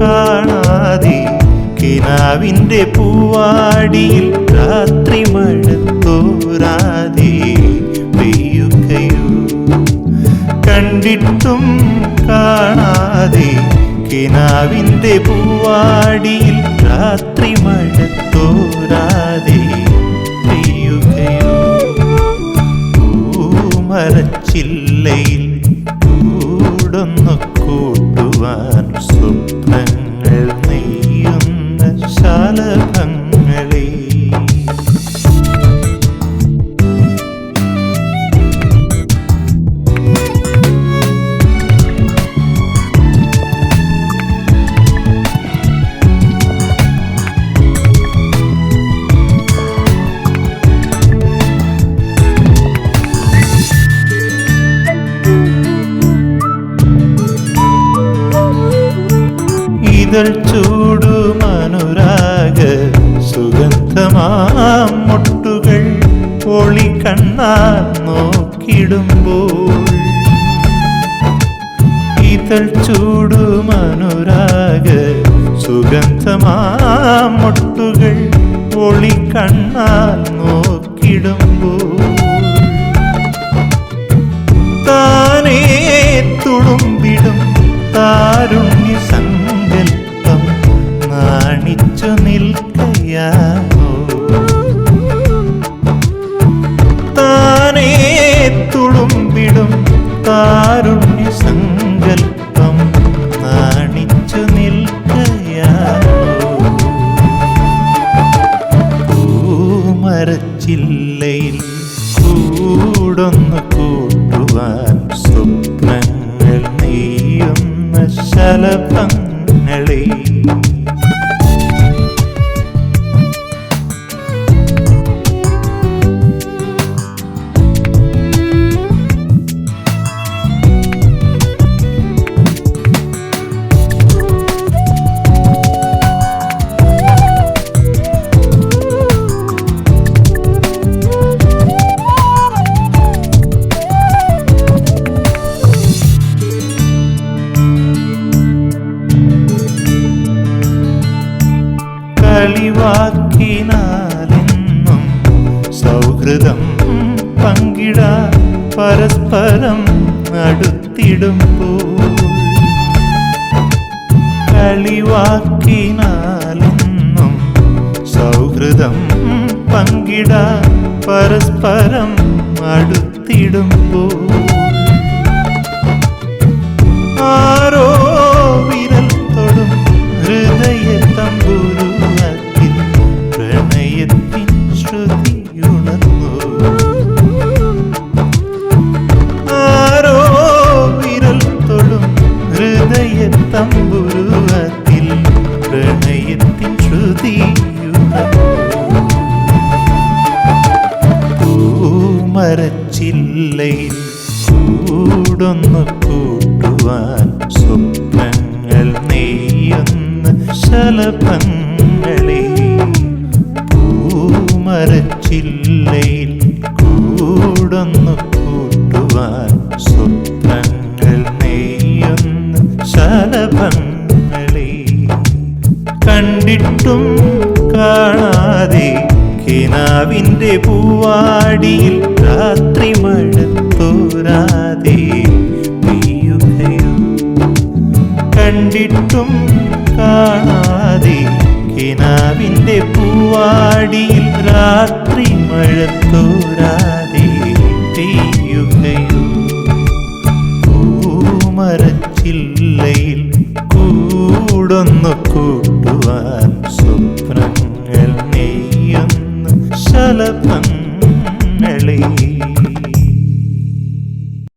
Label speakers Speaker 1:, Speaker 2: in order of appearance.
Speaker 1: കാണാതെ കിനാവിൻ്റെ പൂവാടിയിൽ രാത്രി മഴ തോരാതെ പെയ്യുകയോ. കണ്ടിട്ടും കാണാതെ കിനാവിൻ്റെ പൂവാടിയിൽ രാത്രി മഴ തോരാതെ പെയ്യുകയോ. പൂമരച്ചില്ലയിൽ കൂടൊന്നു കൂട്ടുവാൻ സ്വപ്നങ്ങൾ നെയ്യുന്ന ശലഭങ്ങളെ. ഇതൾ ചൂടുമനുരാഗ സുഗന്ധമാം മുട്ടുകൾ ഒളിക്കണ്ണാൽ നോക്കിടുമ്പോൾ. ഇതൾ ചൂടുമനുരാഗ സുഗന്ധമാം മുട്ടുകൾ ഒളിക്കണ്ണാൽ നോക്കിടുമ്പോൾ. താനേ തുളുമ്പിടും താരുണ്യ സങ്കൽപ്പം നാണിച്ചു നിൽക്കയാണോ. താനേ തുളുമ്പിടും താരുണ്യ സങ്കൽപ്പം നാണിച്ചു നിൽക്കയാണോ. പൂമരച്ചില്ലയിൽ കൂടൊന്നു കൂട്ടുവാൻ സ്വപ്നങ്ങൾ നെയ്യുന്ന ശലഭങ്ങളെ. കളിവാക്കിനാലെന്നും സൗഹൃദം പങ്കിടാൻ പരസ്പരം അടുത്തിടുമ്പോൾ. കളിവാക്കിനാലെന്നും സൗഹൃദം പങ്കിടാൻ പരസ്പരം അടുത്തിടുമ്പോൾ. ആരോ വിരൽ തൊടും ഹൃദയ തമ്പുരുവത്തിൽ പ്രണയത്തിൻ ശ്രുതിയുണർന്നു. ആരോ വിരൽ തൊടും ഹൃദയ തമ്പുരുവത്തിൽ പ്രണയത്തിൻ ശ്രുതിയുണർന്നു. പൂമരച്ചില്ലയിൽ കൂടൊന്നു കൂട്ടുവാൻ സ്വപ്നങ്ങൾ നെയ്യുന്ന ശലഭങ്ങളെ. പൂമരച്ചില്ലയിൽ കൂടൊന്നു കൂട്ടുവാൻ സ്വപ്നങ്ങൾ നെയ്യുന്ന ശലഭങ്ങളെ. കണ്ടിട്ടും കാണാതെ കിനാവിൻ്റെ പൂവാടിയിൽ രാത്രി മഴ തോരാതെ പെയ്യുകയോ. കണ്ടിട്ടും കാണാതെ കിനാവിൻ്റെ പൂവാടിയിൽ രാത്രി മഴ തോരാതെ പെയ്യുകയോ. പൂമരച്ചില്ലയിൽ കൂടൊന്നു കൂട്ടുവാൻ